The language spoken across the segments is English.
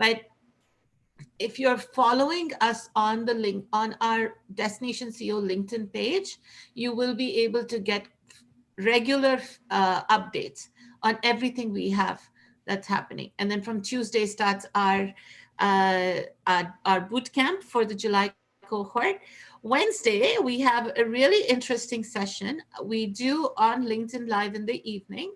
But if you're following us on the link on our Destination CEO LinkedIn page, you will be able to get regular updates on everything we have that's happening. And then from Tuesday starts our boot camp for the July cohort. Wednesday, we have a really interesting session we do on LinkedIn Live in the evening.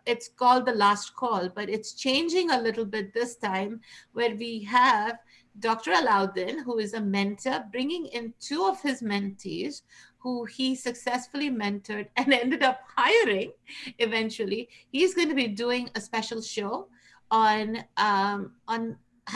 It's called The Last Call, but it's changing a little bit this time, where we have Dr. Alauddin, who is a mentor, bringing in two of his mentees who he successfully mentored and ended up hiring eventually. He's going to be doing a special show on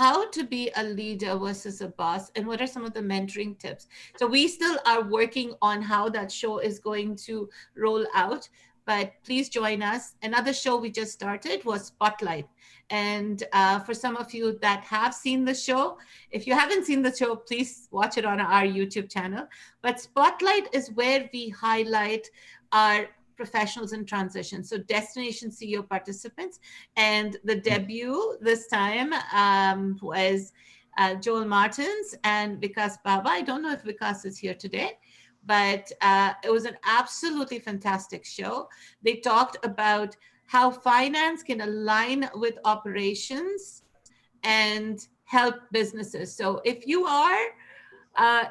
how to be a leader versus a boss, and what are some of the mentoring tips. So we still are working on how that show is going to roll out, but please join us. Another show we just started was Spotlight. And for some of you that have seen the show, if you haven't seen the show, please watch it on our YouTube channel. But Spotlight is where we highlight our professionals in transition. So Destination CEO participants. And the debut this time was Joel Martins and Vikas Baba. I don't know if Vikas is here today, but it was an absolutely fantastic show. They talked about how finance can align with operations and help businesses. So if you are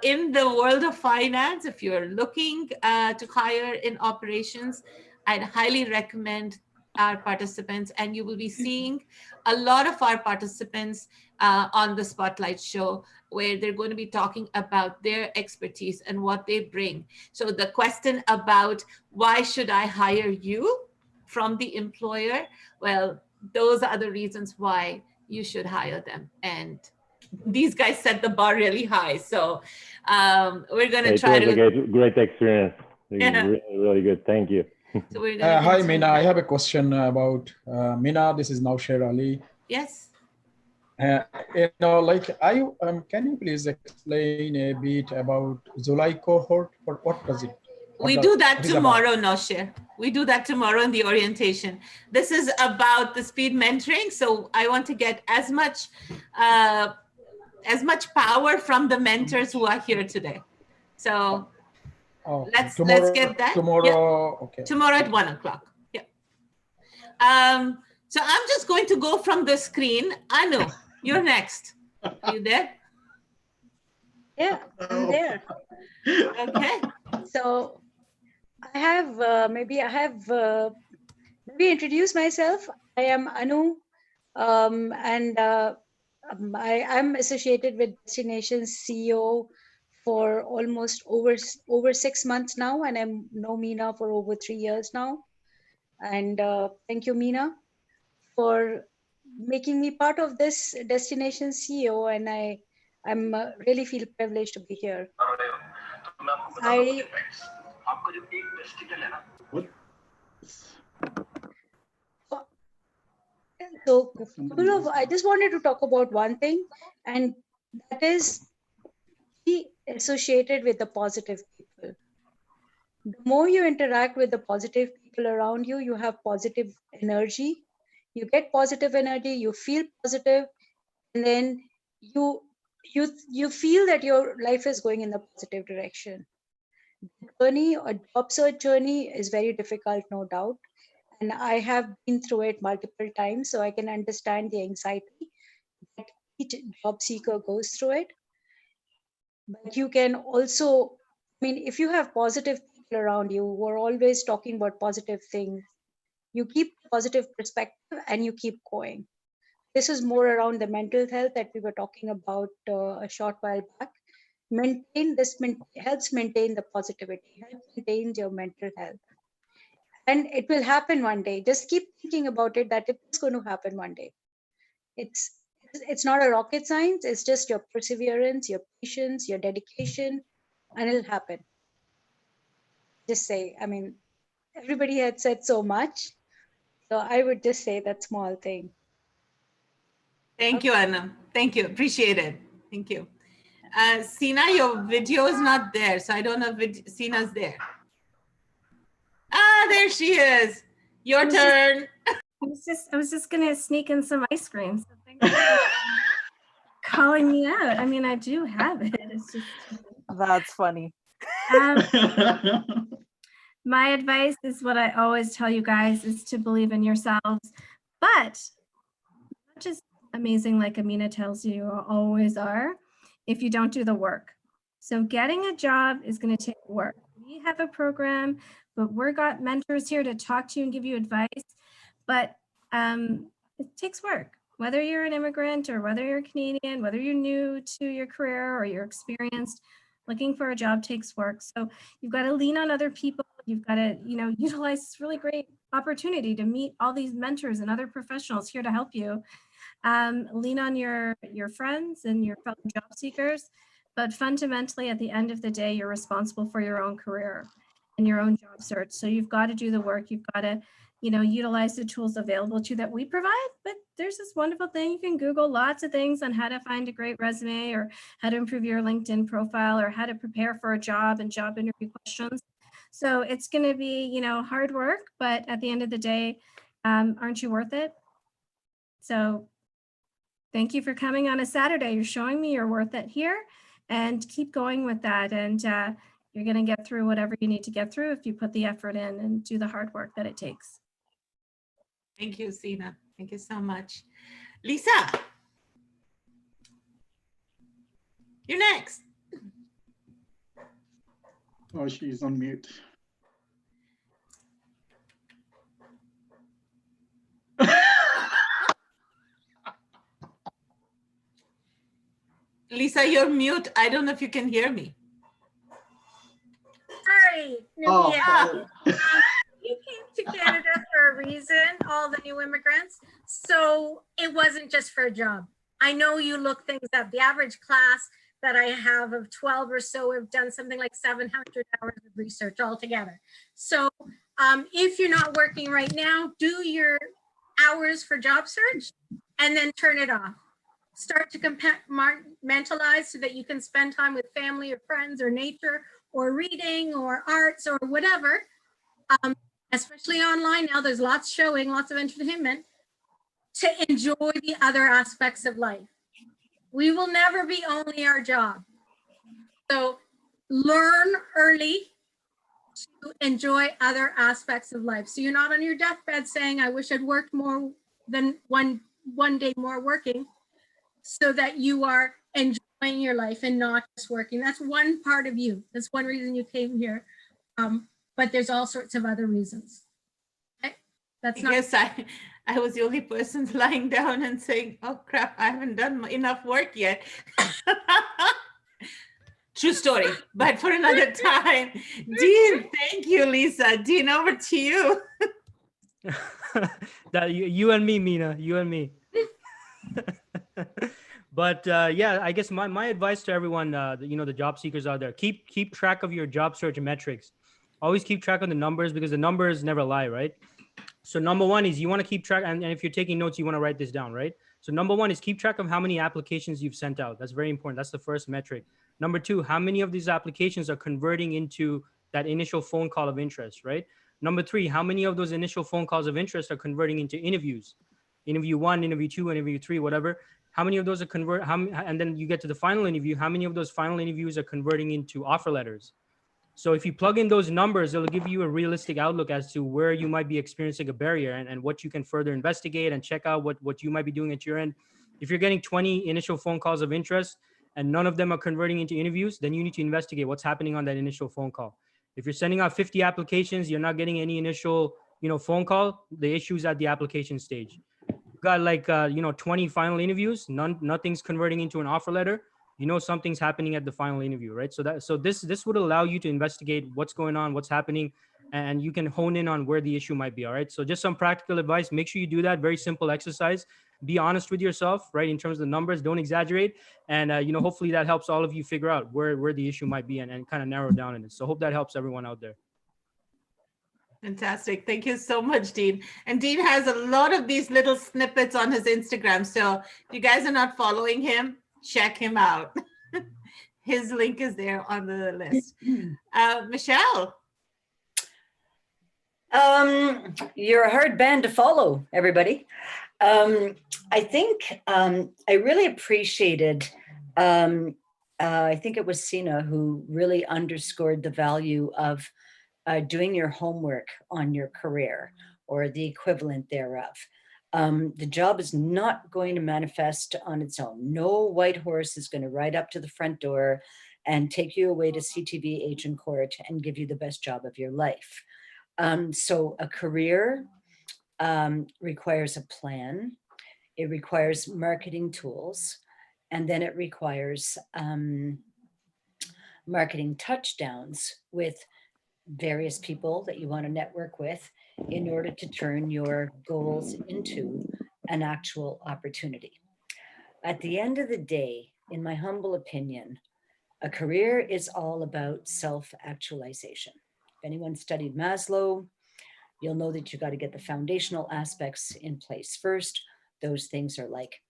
in the world of finance, if you're looking to hire in operations, I'd highly recommend our participants, and you will be seeing a lot of our participants on the Spotlight show, where they're going to be talking about their expertise and what they bring. So the question about why should I hire you from the employer? Well, those are the reasons why you should hire them. And these guys set the bar really high. So we're going to try to. It was a great experience. Yeah. Really, really good. Thank you. So we're gonna hi, Meena. I have a question about Meena. This is Nausher Ali. Yes. Can you please explain a bit about July cohort? What does it? We do that tomorrow, Nausher. We do that tomorrow in the orientation. This is about the speed mentoring. So I want to get as much power from the mentors who are here today. So let's get that. Tomorrow, yeah. Okay. Tomorrow at 1 o'clock. Yeah. So I'm just going to go from the screen. Anu, you're next. Are you there? Yeah, I'm there. Okay. So I have maybe introduce myself. I am Anu, and I'm associated with Destination CEO for almost over 6 months now, and I know Meena for over 3 years now. And thank you, Meena, for making me part of this Destination CEO, and I'm really feel privileged to be here. So I just wanted to talk about one thing, and that is be associated with the positive people. The more you interact with the positive people around you, you have positive energy. You get positive energy, you feel positive, and then you feel that your life is going in the positive direction. The journey or job search journey is very difficult, no doubt. And I have been through it multiple times, so I can understand the anxiety that each job seeker goes through it. But you can also, if you have positive people around you who are always talking about positive things, you keep positive perspective and you keep going. This is more around the mental health that we were talking about a short while back. Helps maintain the positivity, helps maintain your mental health. And it will happen one day. Just keep thinking about it, that it's going to happen one day. It's not a rocket science. It's just your perseverance, your patience, your dedication, and it'll happen. Just say, everybody had said so much. So I would just say that small thing. Thank you, Anna. Thank you. Appreciate it. Thank you. Sina, your video is not there. So I don't know if Sina's there. Ah, there she is. Your turn. I was just going to sneak in some ice cream. So thanks. calling me out. I mean, I do have it. It's just That's funny. um, my advice is what I always tell you guys is to believe in yourselves, but not just amazing like Amina tells you always are if you don't do the work. So getting a job is going to take work. We have a program, but we've got mentors here to talk to you and give you advice, but it takes work. Whether you're an immigrant or whether you're Canadian, whether you're new to your career or you're experienced, looking for a job takes work. So you've got to lean on other people. You've got to, utilize this really great opportunity to meet all these mentors and other professionals here to help you. Lean on your friends and your fellow job seekers, but fundamentally at the end of the day, you're responsible for your own career and your own job search. So you've got to do the work. You've got to, utilize the tools available to you that we provide. But there's this wonderful thing. You can Google lots of things on how to find a great resume or how to improve your LinkedIn profile or how to prepare for a job and job interview questions. So it's going to be, hard work, but at the end of the day, aren't you worth it? So thank you for coming on a Saturday. You're showing me you're worth it here, and keep going with that. And you're going to get through whatever you need to get through if you put the effort in and do the hard work that it takes. Thank you, Sina. Thank you so much. Lisa, you're next. Oh, she's on mute. Lisa, you're mute. I don't know if you can hear me. Sorry, Oh, Nubia. You came to Canada for a reason, all the new immigrants. So it wasn't just for a job. I know you look things up. The average class that I have of 12 or so have done something like 700 hours of research altogether. So if you're not working right now, do your hours for job search and then turn it off. Start to compartmentalize so that you can spend time with family or friends or nature or reading or arts or whatever. Especially online now, there's lots showing, lots of entertainment to enjoy the other aspects of life. We will never be only our job. So learn early to enjoy other aspects of life. So you're not on your deathbed saying, I wish I'd worked more than one day more working, so that you are enjoying your life and not just working. That's one part of you. That's one reason you came here. But there's all sorts of other reasons. Okay? That's not. Yes, I was the only person lying down and saying, oh crap, I haven't done enough work yet. True story, but for another time. Dean, thank you, Lisa. Dean, over to you. That you and me, Mina, you and me. But yeah, I guess my advice to everyone, the job seekers out there, keep track of your job search metrics. Always keep track of the numbers, because the numbers never lie, right? So number one is you want to keep track, and if you're taking notes, you want to write this down, right? So number one is keep track of how many applications you've sent out. That's very important. That's the first metric. Number two, how many of these applications are converting into that initial phone call of interest, right? Number three, how many of those initial phone calls of interest are converting into interviews? Interview 1, interview 2, interview 3, whatever. How many of those are and then you get to the final interview, how many of those final interviews are converting into offer letters? So if you plug in those numbers, it'll give you a realistic outlook as to where you might be experiencing a barrier, and what you can further investigate and check out what you might be doing at your end. If you're getting 20 initial phone calls of interest and none of them are converting into interviews, then you need to investigate what's happening on that initial phone call. If you're sending out 50 applications, you're not getting any initial, phone call, the issue's at the application stage. You've got like 20 final interviews, nothing's converting into an offer letter, something's happening at the final interview, right? So this would allow you to investigate what's going on, what's happening, and you can hone in on where the issue might be. All right. So just some practical advice. Make sure you do that. Very simple exercise. Be honest with yourself, right? In terms of the numbers, don't exaggerate. And, hopefully that helps all of you figure out where the issue might be and kind of narrow down in it. So hope that helps everyone out there. Fantastic. Thank you so much, Dean. And Dean has a lot of these little snippets on his Instagram. So if you guys are not following him, check him out. His link is there on the list. Michelle. You're a hard band to follow, everybody. I think I really appreciated, I think it was Sina who really underscored the value of doing your homework on your career or the equivalent thereof. The job is not going to manifest on its own. No white horse is going to ride up to the front door and take you away to CTV agent court and give you the best job of your life. So a career requires a plan. It requires marketing tools, and then it requires marketing touchdowns with various people that you want to network with in order to turn your goals into an actual opportunity. At the end of the day, in my humble opinion, a career is all about self-actualization. If anyone studied Maslow, you'll know that you got to get the foundational aspects in place first. Those things are like,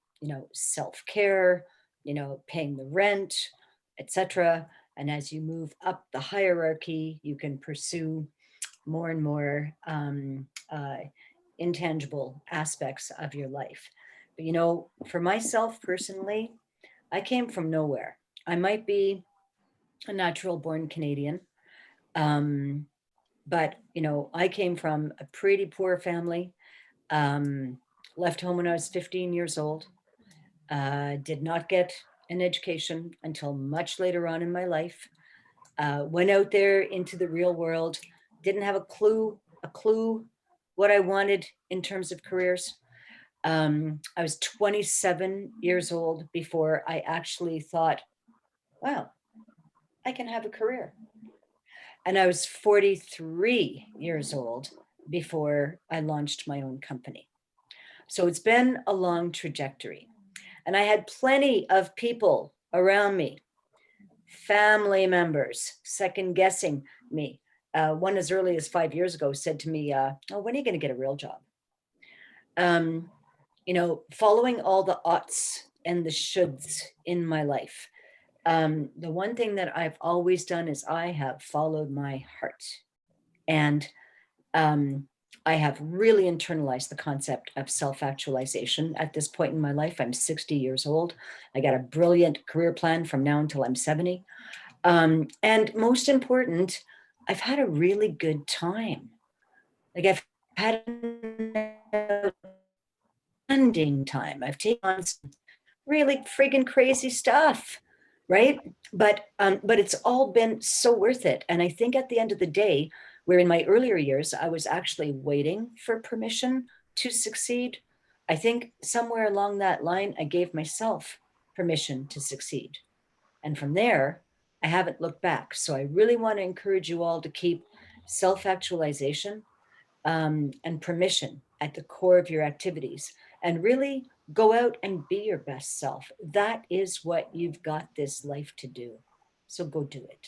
self-care, paying the rent, etc. And as you move up the hierarchy, you can pursue more and more intangible aspects of your life. But for myself personally, I came from nowhere. I might be a natural born Canadian, but I came from a pretty poor family. Left home when I was 15 years old. Did not get an education until much later on in my life. Went out there into the real world. Didn't have a clue what I wanted in terms of careers. I was 27 years old before I actually thought, wow, I can have a career. And I was 43 years old before I launched my own company. So it's been a long trajectory. And I had plenty of people around me, family members, second guessing me. One as early as 5 years ago said to me, oh, when are you going to get a real job? Following all the oughts and the shoulds in my life. The one thing that I've always done is I have followed my heart. And I have really internalized the concept of self-actualization at this point in my life. I'm 60 years old. I got a brilliant career plan from now until I'm 70. And most important, I've had a really good time. Like I've had an ending time. I've taken on some really friggin' crazy stuff, right? But it's all been so worth it. And I think at the end of the day, where in my earlier years, I was actually waiting for permission to succeed. I think somewhere along that line, I gave myself permission to succeed. And from there, I haven't looked back. So I really want to encourage you all to keep self-actualization and permission at the core of your activities and really go out and be your best self. That is what you've got this life to do. So go do it.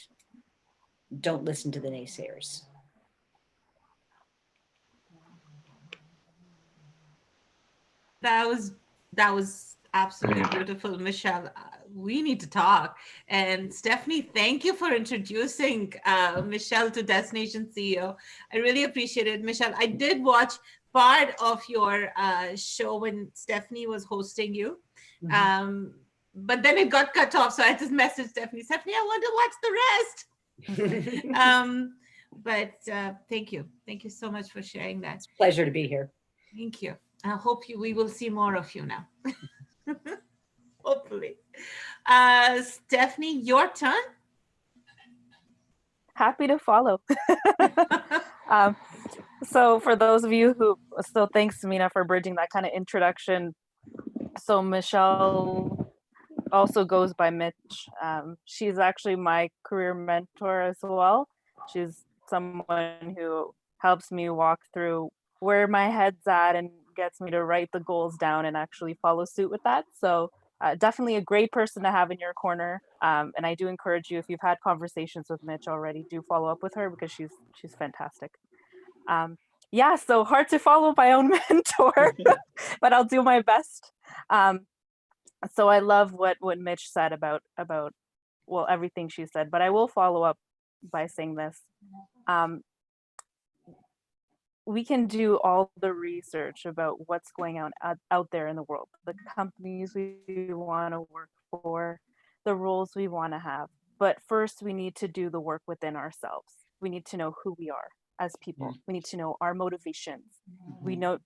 Don't listen to the naysayers. That was absolutely beautiful, Michelle. We need to talk. And Stephanie, thank you for introducing Michelle to Destination CEO. I really appreciate it, Michelle. I did watch part of your show when Stephanie was hosting you. But then it got cut off. So I just messaged Stephanie, I want to watch the rest. But thank you. Thank you so much for sharing that. It's a pleasure to be here. Thank you. I hope we will see more of you now. Hopefully. Stephanie, your turn. Happy to follow. So for those of you who still, thanks Mina for bridging that kind of introduction. So Michelle also goes by Mitch. She's actually my career mentor as well. She's someone who helps me walk through where my head's at and gets me to write the goals down and actually follow suit with that. So definitely a great person to have in your corner. And I do encourage you, if you've had conversations with Mitch already, do follow up with her because she's fantastic. Yeah, so hard to follow my own mentor, but I'll do my best. So I love what Mitch said about well, everything she said, but I will follow up by saying this. we can do all the research about what's going on out there in the world, the companies we want to work for, the roles we want to have. But first, we need to do the work within ourselves. We need to know who we are as people. We need to know our motivations.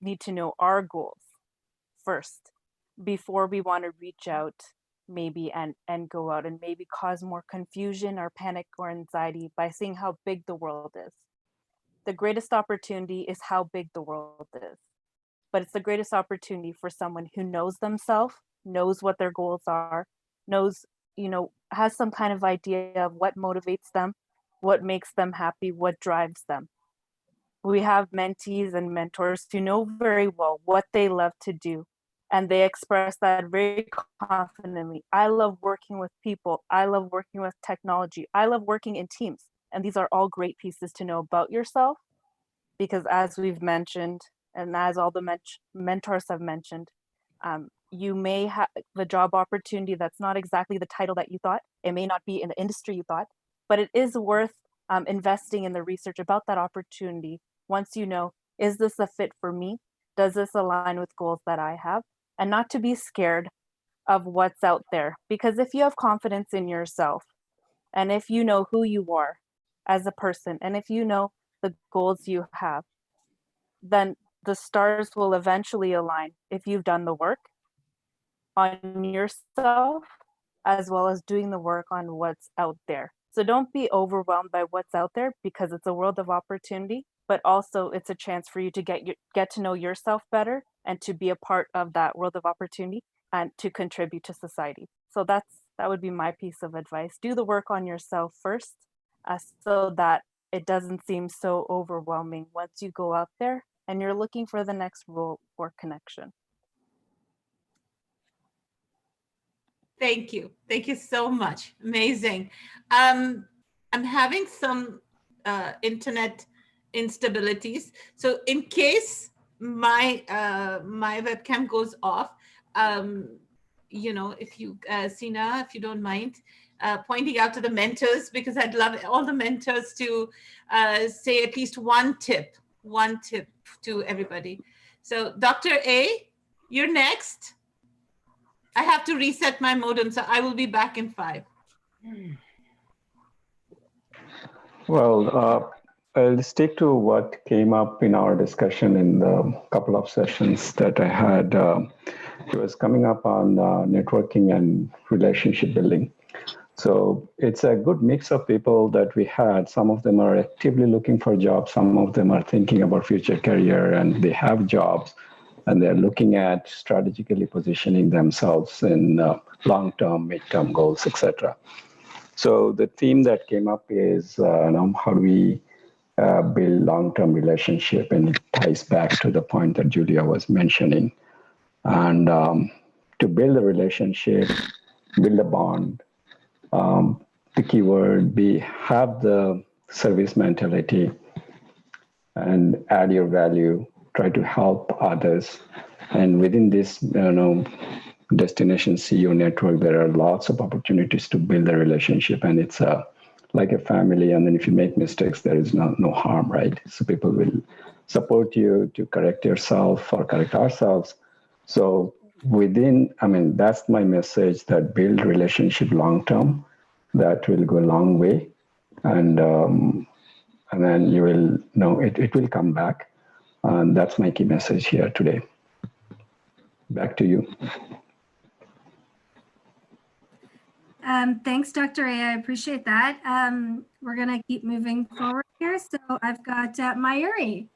Need to know our goals first before we want to reach out maybe and go out and maybe cause more confusion or panic or anxiety by seeing how big the world is. The greatest opportunity is how big the world is, but it's the greatest opportunity for someone who knows themselves, knows what their goals are, knows, has some kind of idea of what motivates them, what makes them happy, what drives them. We have mentees and mentors who know very well what they love to do, and they express that very confidently. I love working with people. I love working with technology. I love working in teams. And these are all great pieces to know about yourself, because as we've mentioned, and as all the mentors have mentioned, you may have the job opportunity that's not exactly the title that you thought. It may not be in the industry you thought, but it is worth investing in the research about that opportunity. Once you know, is this a fit for me? Does this align with goals that I have? And not to be scared of what's out there. Because if you have confidence in yourself, and if you know who you are as a person, and if you know the goals you have, then the stars will eventually align if you've done the work on yourself, as well as doing the work on what's out there. So don't be overwhelmed by what's out there, because it's a world of opportunity, but also it's a chance for you to get to know yourself better and to be a part of that world of opportunity and to contribute to society. So that would be my piece of advice. Do the work on yourself first, so that it doesn't seem so overwhelming once you go out there and you're looking for the next role or connection. Thank you. Thank you so much. Amazing. I'm having some internet instabilities. So in case my my webcam goes off, if you, Sina, if you don't mind, pointing out to the mentors, because I'd love all the mentors to say at least one tip to everybody. So Dr. A, you're next. I have to reset my modem, so I will be back in 5. Well, I'll stick to what came up in our discussion in the couple of sessions that I had. It was coming up on networking and relationship building. So it's a good mix of people that we had. Some of them are actively looking for jobs. Some of them are thinking about future career and they have jobs and they're looking at strategically positioning themselves in long-term, mid-term goals, etc. So the theme that came up is how do we build long-term relationship, and it ties back to the point that Julia was mentioning. And to build a relationship, build a bond, the keyword have the service mentality and add your value, try to help others. And within this, destination CEO network, there are lots of opportunities to build a relationship, and it's like a family. And then if you make mistakes, there is no harm, right? So people will support you to correct yourself or correct ourselves. So that's my message, that build relationship long-term. That will go a long way. And then you will know it will come back. And that's my key message here today. Back to you. Thanks, Dr. A. I appreciate that. We're going to keep moving forward here. So I've got Mayuri.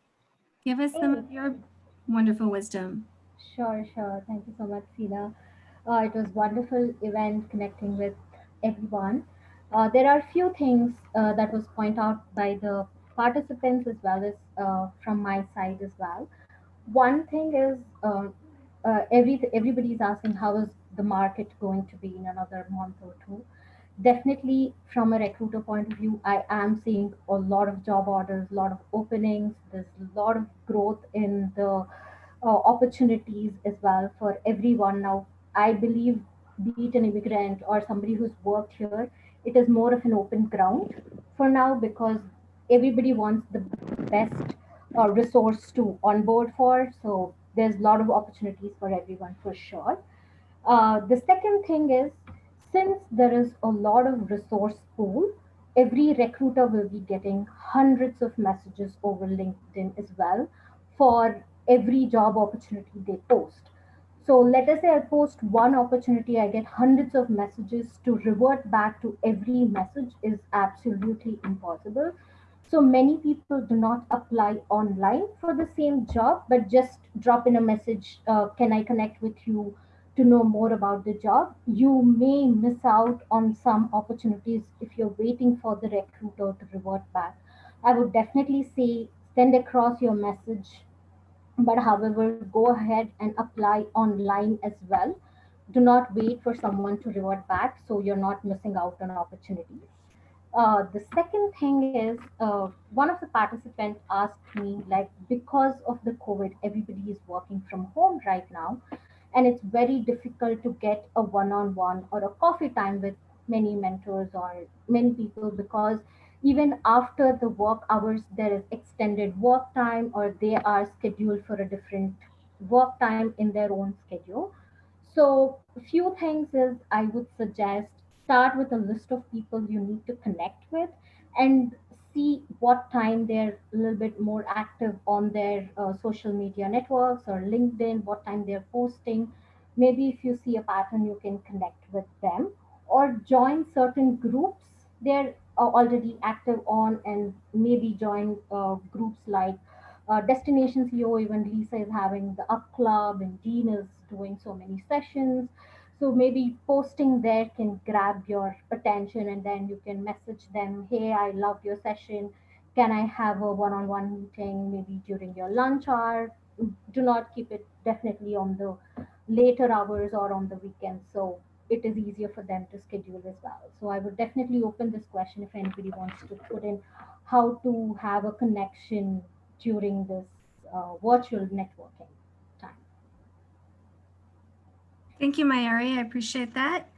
Give us some of your wonderful wisdom. Sure. Thank you so much, Sina. It was wonderful event connecting with everyone. There are few things that was pointed out by the participants as well as from my side as well. One thing is everybody is asking how is the market going to be in another month or two. Definitely, from a recruiter point of view, I am seeing a lot of job orders, a lot of openings. There's a lot of growth in the opportunities as well for everyone now. I believe, be it an immigrant or somebody who's worked here, it is more of an open ground for now, because everybody wants the best resource to onboard for. So there's a lot of opportunities for everyone for sure. The second thing is, since there is a lot of resource pool, every recruiter will be getting hundreds of messages over LinkedIn as well for every job opportunity they post. So let us say I post one opportunity, I get hundreds of messages. To revert back to every message is absolutely impossible. So many people do not apply online for the same job, but just drop in a message, can I connect with you to know more about the job? You may miss out on some opportunities if you're waiting for the recruiter to revert back. I would definitely say send across your message, but however, go ahead and apply online as well. Do not wait for someone to revert back so you're not missing out on opportunities. The second thing is, one of the participants asked me, like, because of the COVID, everybody is working from home right now, and it's very difficult to get a one-on-one or a coffee time with many mentors or many people, because even after the work hours, there is extended work time, or they are scheduled for a different work time in their own schedule. So, a few things is I would suggest start with a list of people you need to connect with and see what time they're a little bit more active on their social media networks or LinkedIn, what time they're posting. Maybe if you see a pattern, you can connect with them or join certain groups they're already active on, and maybe join groups like Destination CEO. Even Lisa is having the Up Club, and Dean is doing so many sessions. So maybe posting there can grab your attention, and then you can message them, hey, I loved your session. Can I have a one on one meeting maybe during your lunch hour? Do not keep it definitely on the later hours or on the weekends. So it is easier for them to schedule as well. So I would definitely open this question if anybody wants to put in how to have a connection during this virtual networking time. Thank you, Mayuri. I appreciate that.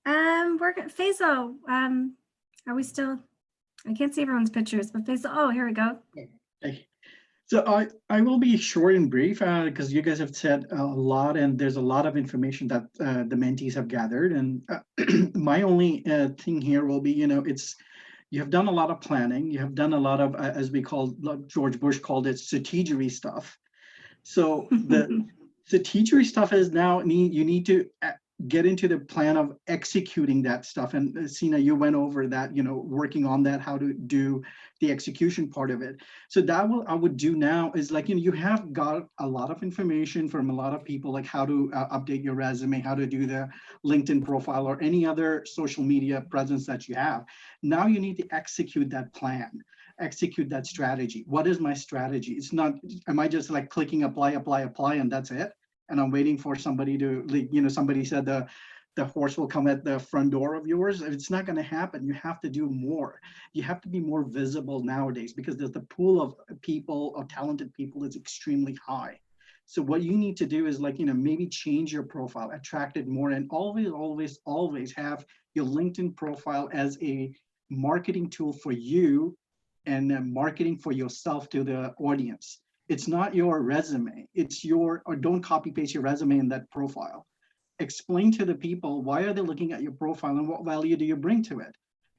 Faisal, are we still? I can't see everyone's pictures, but Faisal, oh, here we go. Okay. So I will be short and brief because you guys have said a lot, and there's a lot of information that the mentees have gathered. And my only thing here will be, you have done a lot of planning. You have done a lot of, as we call, George Bush called it, strategery stuff. So the strategery stuff is now you need to get into the plan of executing that stuff. And Sina, you went over that, working on that, how to do the execution part of it. So that what I would do now is like, you have got a lot of information from a lot of people, like how to update your resume, how to do the LinkedIn profile or any other social media presence that you have. Now you need to execute that plan, execute that strategy. What is my strategy? It's not, am I just like clicking apply, and that's it? And I'm waiting for somebody to, somebody said the horse will come at the front door of yours. It's not going to happen. You have to do more. You have to be more visible nowadays because the pool of people, of talented people, is extremely high. So what you need to do is like, maybe change your profile, attract it more, and always have your LinkedIn profile as a marketing tool for you and marketing for yourself to the audience. It's not your resume. Or don't copy paste your resume in that profile. Explain to the people, why are they looking at your profile and what value do you bring to it?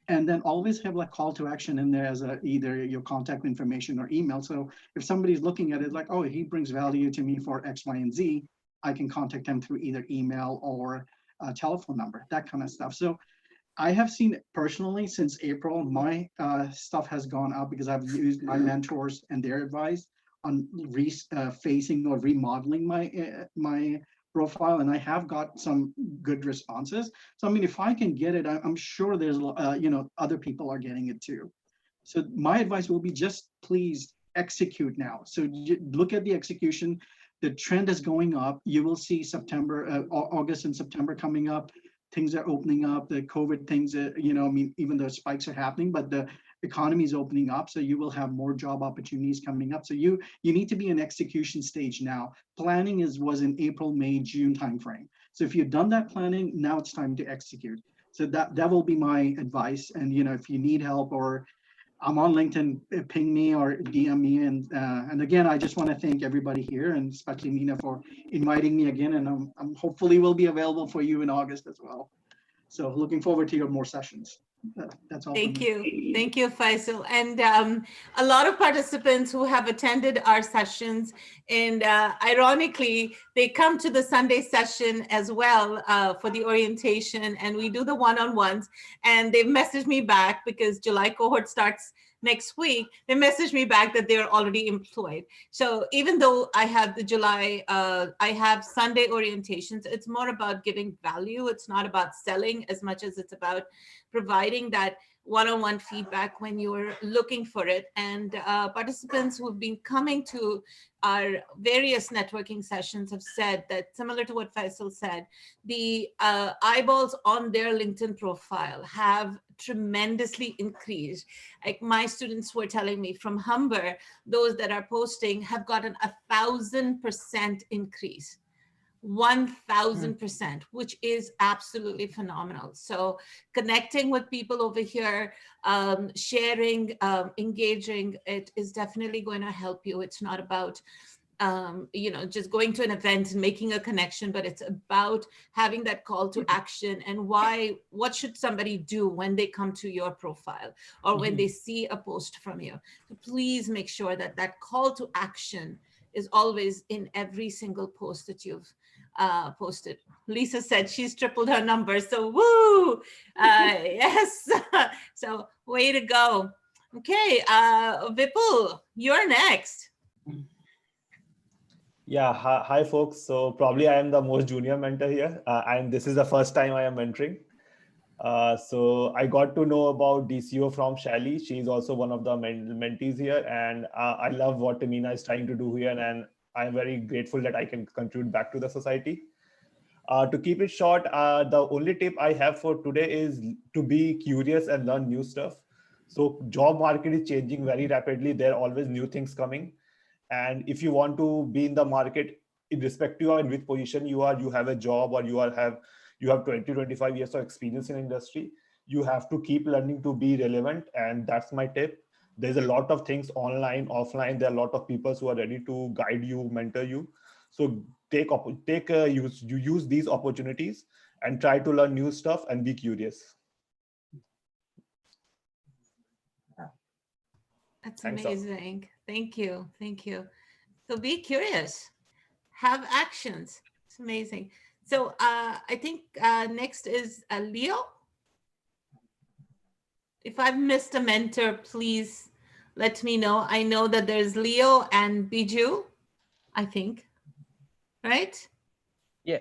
And then always have like call to action in there as either your contact information or email. So if somebody's looking at it like, oh, he brings value to me for X, Y, and Z, I can contact him through either email or a telephone number, that kind of stuff. So I have seen personally since April, my stuff has gone up because I've used my mentors and their advice on facing or remodeling my profile, and I have got some good responses. So I mean, if I can get it, I'm sure there's other people are getting it too. So my advice will be just please execute now. So look at the execution. The trend is going up. You will see August and September coming up. Things are opening up. The COVID things, even though spikes are happening, but the economy is opening up. So you will have more job opportunities coming up. So you need to be in execution stage now. Planning was in April, May, June timeframe. So if you've done that planning, now it's time to execute. So that will be my advice. And if you need help or I'm on LinkedIn, ping me or DM me. And again, I just want to thank everybody here, and especially Mina for inviting me again. And I'm hopefully will be available for you in August as well. So looking forward to your more sessions. That's all from Thank me. you. Thank you, Faisal. And a lot of participants who have attended our sessions, and ironically, they come to the Sunday session as well for the orientation, and we do the one-on-ones, and they've messaged me back because July cohort starts next week. They messaged me back that they're already employed. So even though I have the July, I have Sunday orientations, it's more about giving value. It's not about selling as much as it's about providing that one-on-one feedback when you're looking for it. And participants who've been coming to our various networking sessions have said that, similar to what Faisal said, the eyeballs on their LinkedIn profile have tremendously increased. Like my students were telling me from Humber, those that are posting have gotten 1,000% increase. 1,000%, which is absolutely phenomenal. So connecting with people over here, sharing, engaging, it is definitely going to help you. It's not about just going to an event and making a connection, but it's about having that call to action. And what should somebody do when they come to your profile or when they see a post from you? So please make sure that that call to action is always in every single post that you've posted. Lisa said she's tripled her numbers, so woo! Yes, so way to go. Okay, Vipul, you're next. Yeah, hi folks. So probably I am the most junior mentor here, and this is the first time I am mentoring. So I got to know about DCEO from Shally. She is also one of the mentees here, and I love what Tamina is trying to do here, and I'm very grateful that I can contribute back to the society. To keep it short, the only tip I have for today is to be curious and learn new stuff. So job market is changing very rapidly. There are always new things coming. And if you want to be in the market, irrespective of in which position you are, you have a job or you have 20, 25 years of experience in industry, you have to keep learning to be relevant. And that's my tip. There's a lot of things online, offline. There are a lot of people who are ready to guide you, mentor you. So use these opportunities and try to learn new stuff and be curious. That's Thanks amazing. Thank you. Thank you. So be curious, have actions. It's amazing. So I think next is Leo. If I've missed a mentor, please let me know. I know that there's Leo and Biju, I think, right? Yeah.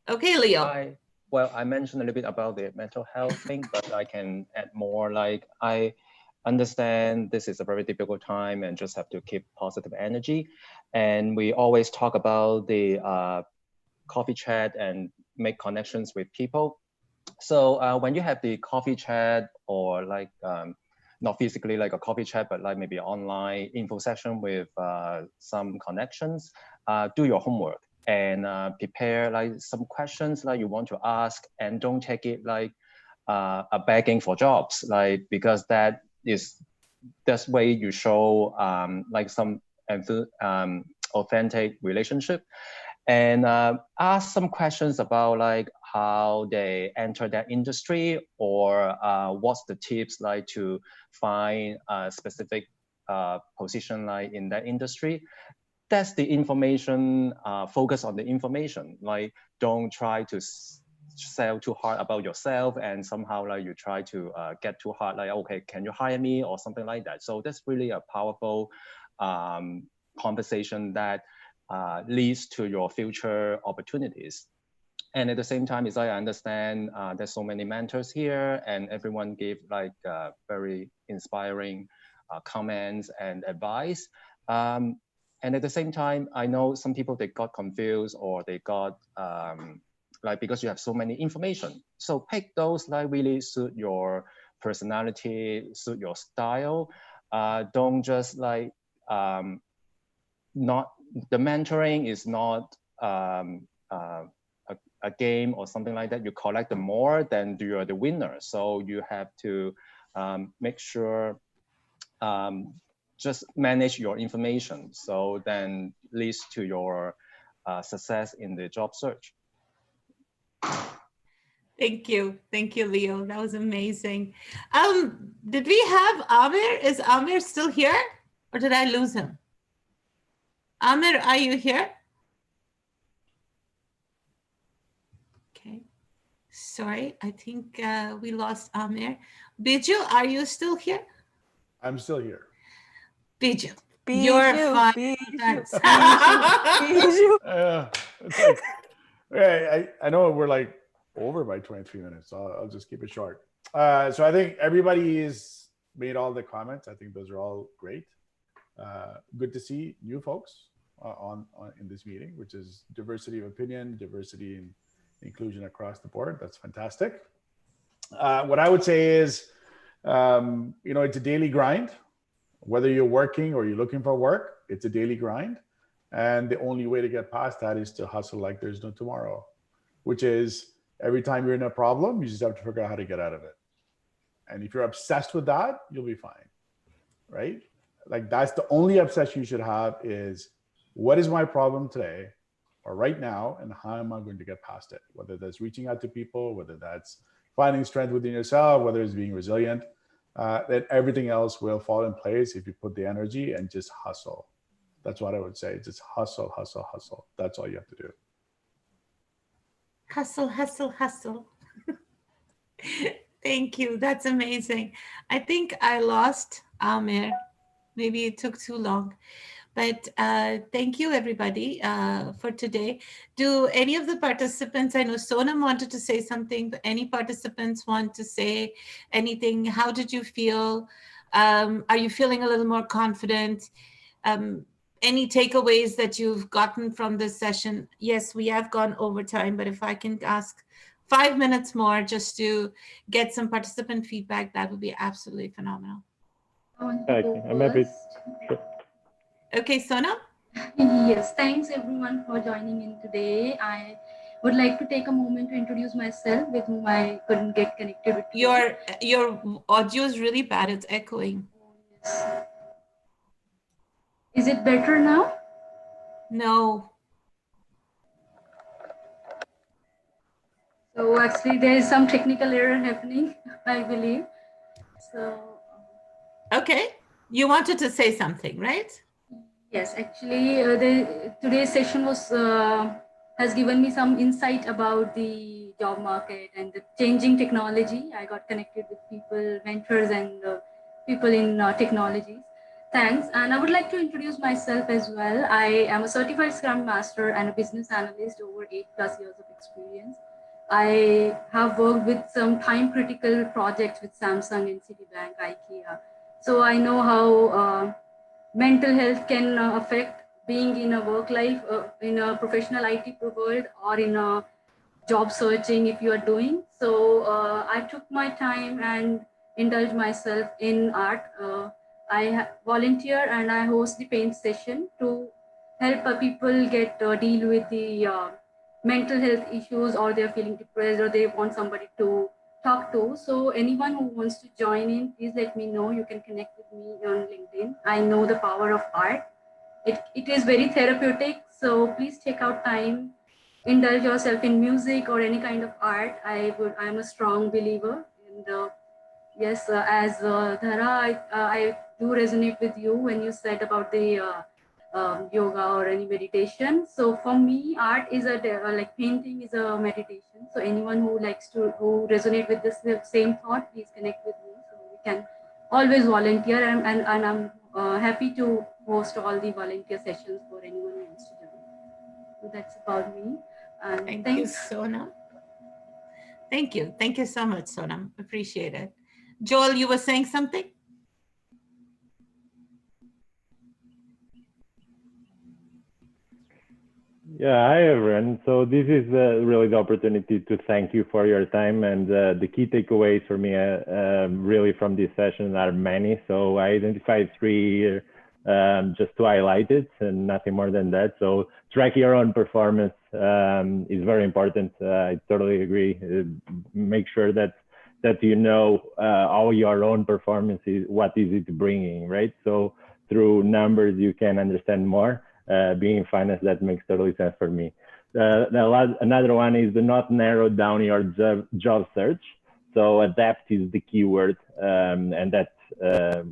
Okay, Leo. I mentioned a little bit about the mental health thing, but I can add more. Like, I understand this is a very difficult time and just have to keep positive energy. And we always talk about the coffee chat and make connections with people. So when you have the coffee chat or like not physically like a coffee chat, but like maybe online info session with some connections, do your homework and prepare like some questions like you want to ask, and don't take it like a begging for jobs, like, because that's way you show like some authentic relationship. And ask some questions about like how they enter that industry, or what's the tips like to find a specific position like in that industry. That's the information, focus on the information. Like, don't try to sell too hard about yourself and somehow like you try to get too hard, like, okay, can you hire me or something like that. So that's really a powerful conversation that leads to your future opportunities. And at the same time, as I understand, there's so many mentors here, and everyone gave like very inspiring comments and advice. And at the same time, I know some people, they got confused, or they got like, because you have so many information. So pick those like really suit your personality, suit your style. Don't just like not, the mentoring is not a game or something like that. You collect the more, then you are the winner. So you have to make sure just manage your information. So then leads to your success in the job search. Thank you, Leo. That was amazing. Did we have Amir? Is Amir still here, or did I lose him? Amir, are you here? Okay, sorry, I think we lost Amir. Biju, are you still here? I'm still here. Biju, you're fine. It's like, okay, I know we're like over by 23 minutes, so I'll just keep it short. So I think everybody's made all the comments. I think those are all great. Good to see new folks on in this meeting, which is diversity of opinion, diversity and inclusion across the board. That's fantastic. What I would say is, it's a daily grind. Whether you're working or you're looking for work, it's a daily grind. And the only way to get past that is to hustle like there's no tomorrow, which is every time you're in a problem, you just have to figure out how to get out of it. And if you're obsessed with that, you'll be fine, right? Like that's the only obsession you should have is what is my problem today or right now, and how am I going to get past it? Whether that's reaching out to people, whether that's finding strength within yourself, whether it's being resilient, then everything else will fall in place if you put the energy and just hustle. That's what I would say. Just hustle, hustle, hustle. That's all you have to do. Hustle, hustle, hustle. Thank you. That's amazing. I think I lost Amir. Maybe it took too long. But thank you, everybody, for today. Do any of the participants, I know Sonam wanted to say something, but any participants want to say anything? How did you feel? Are you feeling a little more confident? Any takeaways that you've gotten from this session? Yes, we have gone over time, but if I can ask 5 minutes more just to get some participant feedback, that would be absolutely phenomenal. Okay, I'm happy. Sure. Okay, Sonam? Yes, thanks everyone for joining in today. I would like to take a moment to introduce myself with whom I couldn't get connected with. Your audio is really bad. It's echoing. Yes. Is it better now? No. So actually there is some technical error happening, I believe. So. Okay. You wanted to say something, right? Yes, actually today's session has given me some insight about the job market and the changing technology. I got connected with people, mentors and people in technologies. Thanks. And I would like to introduce myself as well. I am a certified Scrum Master and a business analyst over 8+ years of experience. I have worked with some time critical projects with Samsung and Citibank, IKEA. So I know how mental health can affect being in a work life, in a professional IT world or in a job searching if you are doing. So I took my time and indulged myself in art. I volunteer and I host the paint session to help people get deal with the mental health issues, or they're feeling depressed, or they want somebody to talk to. So anyone who wants to join in, please let me know. You can connect with me on LinkedIn. I know the power of art. It is very therapeutic. So please take out time, indulge yourself in music or any kind of art. I'm a strong believer. And yes, as Dhara, I do resonate with you when you said about the yoga or any meditation. So for me, art is like painting is a meditation. So anyone who resonate with this same thought, please connect with me. So we can always volunteer, and I'm happy to host all the volunteer sessions for anyone who wants to join. So that's about me. And Thank thanks. you, Sonam. Thank you. Thank you so much, Sonam. Appreciate it. Joel, you were saying something? Yeah, hi everyone. So this is really the opportunity to thank you for your time, and the key takeaways for me really from this session are many. So I identified 3 just to highlight it and nothing more than that. So track your own performance is very important. I totally agree. Make sure that that you know all your own performances, what is it bringing, right? So through numbers, you can understand more. Being in finance, that makes totally sense for me. Another one is to not narrow down your job search. So adapt is the key word, and that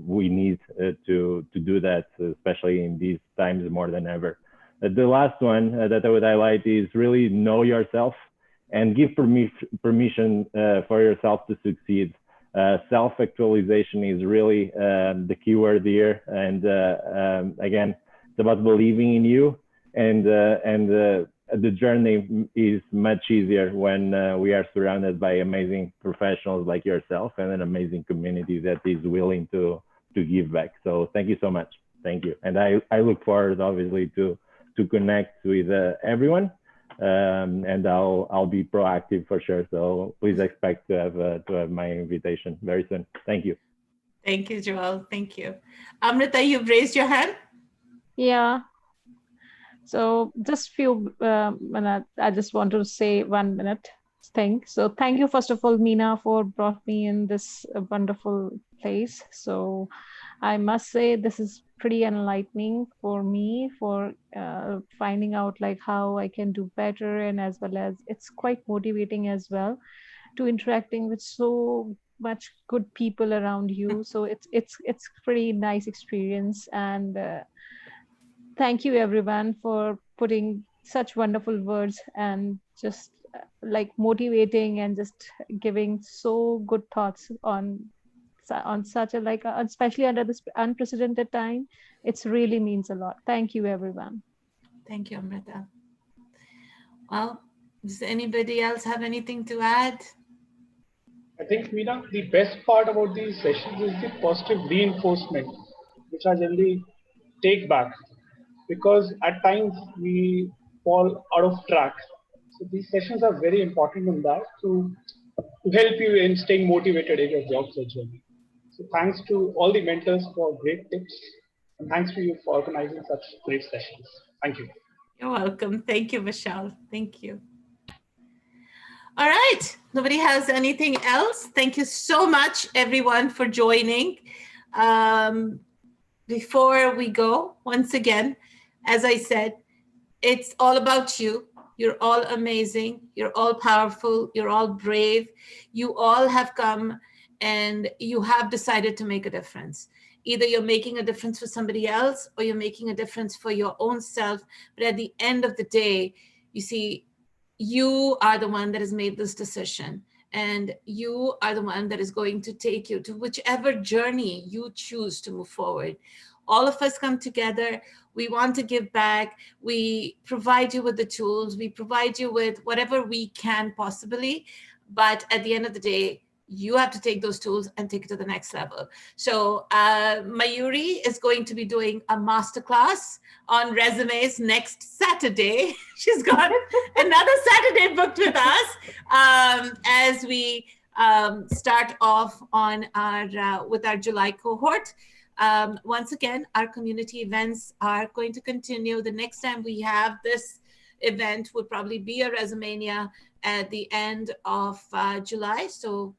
we need to do that, especially in these times more than ever. The last one that I would highlight is really know yourself and give permission for yourself to succeed. Self-actualization is really the key word here. And again, it's about believing in you, and the journey is much easier when we are surrounded by amazing professionals like yourself and an amazing community that is willing to give back. So thank you so much. Thank you. And I look forward, obviously, to connect with everyone. And I'll be proactive for sure. So please expect to have my invitation very soon. Thank you. Thank you, Joel. Thank you. Amrita, you've raised your hand. Yeah. So just few minutes. I just want to say 1 minute thing. So thank you, first of all, Meena, for brought me in this wonderful place. So I must say this is pretty enlightening for me for finding out like how I can do better, and as well as it's quite motivating as well to interacting with so much good people around you. So it's pretty nice experience, and thank you everyone for putting such wonderful words and just like motivating and just giving so good thoughts on such a like especially under this unprecedented time. It's really means a lot. Thank you everyone. Thank you, Amrita. Well, does anybody else have anything to add? I think, Meena, the best part about these sessions is the positive reinforcement, which I generally take back, because at times we fall out of track. So these sessions are very important in that to help you in staying motivated in your job search journey. So thanks to all the mentors for great tips, and thanks to you for organizing such great sessions. Thank you. You're welcome. Thank you, Vishal. Thank you. All right. Nobody has anything else. Thank you so much, everyone, for joining. Before we go, once again, as I said, it's all about you. You're all amazing. You're all powerful. You're all brave. You all have come and you have decided to make a difference. Either you're making a difference for somebody else or you're making a difference for your own self. But at the end of the day, you see, you are the one that has made this decision, and you are the one that is going to take you to whichever journey you choose to move forward. All of us come together. We want to give back. We provide you with the tools. We provide you with whatever we can possibly. But at the end of the day, you have to take those tools and take it to the next level. So Mayuri is going to be doing a masterclass on resumes next Saturday. She's got another Saturday booked with us as we start off on with our July cohort. Once again, our community events are going to continue. The next time we have this event would probably be a Resumania at the end of July. So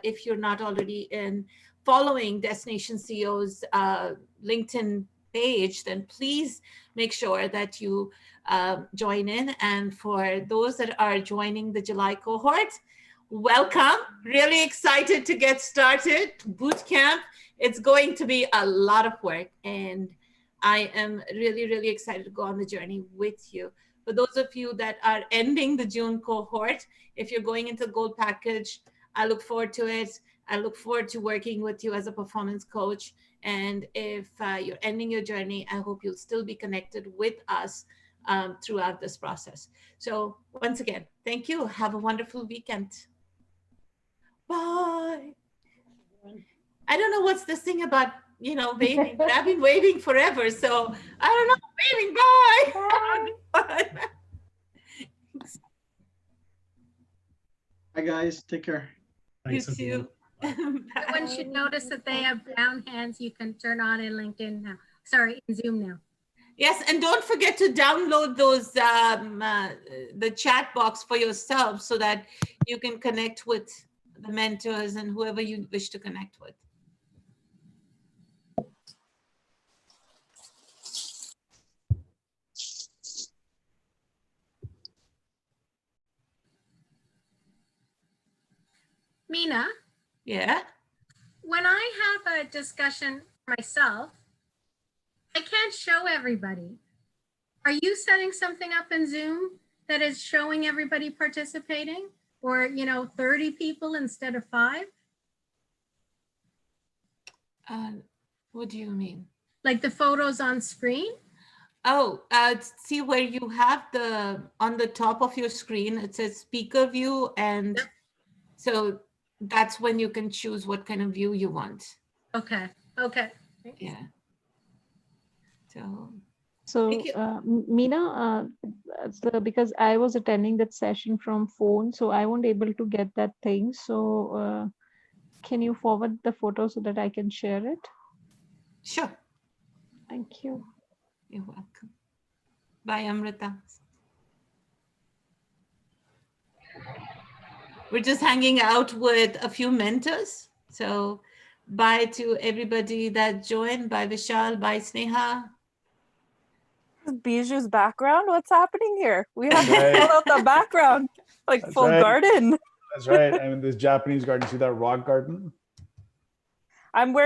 if you're not already following Destination CEO's LinkedIn page, then please make sure that you join in. And for those that are joining the July cohort, welcome. Really excited to get started. Boot camp. It's going to be a lot of work, and I am really, really excited to go on the journey with you. For those of you that are ending the June cohort, if you're going into the gold package, I look forward to it. I look forward to working with you as a performance coach. And if you're ending your journey, I hope you'll still be connected with us throughout this process. So once again, thank you. Have a wonderful weekend. Bye. I don't know what's this thing about, waving, but I've been waving forever. So I don't know, waving, bye. Bye guys, take care. You too. Everyone should notice that they have brown hands. You can turn on in LinkedIn now. Sorry, in Zoom now. Yes, and don't forget to download those the chat box for yourself so that you can connect with the mentors and whoever you wish to connect with. Mina, Yeah. when I have a discussion myself, I can't show everybody. Are you setting something up in Zoom that is showing everybody participating, or 30 people instead of 5? What do you mean? Like the photos on screen? Oh, see where you have on the top of your screen, it says speaker view. And so that's when you can choose what kind of view you want. Okay. Okay. Yeah. So, Meena, because I was attending that session from phone, so I won't able to get that thing. So, can you forward the photo so that I can share it? Sure. Thank you. You're welcome. Bye, Amrita. We're just hanging out with a few mentors. So bye to everybody that joined. Bye, Vishal. Bye, Sneha. Biju's background? What's happening here? We have to Right. fill out the background, like That's full right. garden. That's right. I'm in this Japanese garden. See that rock garden? I'm wearing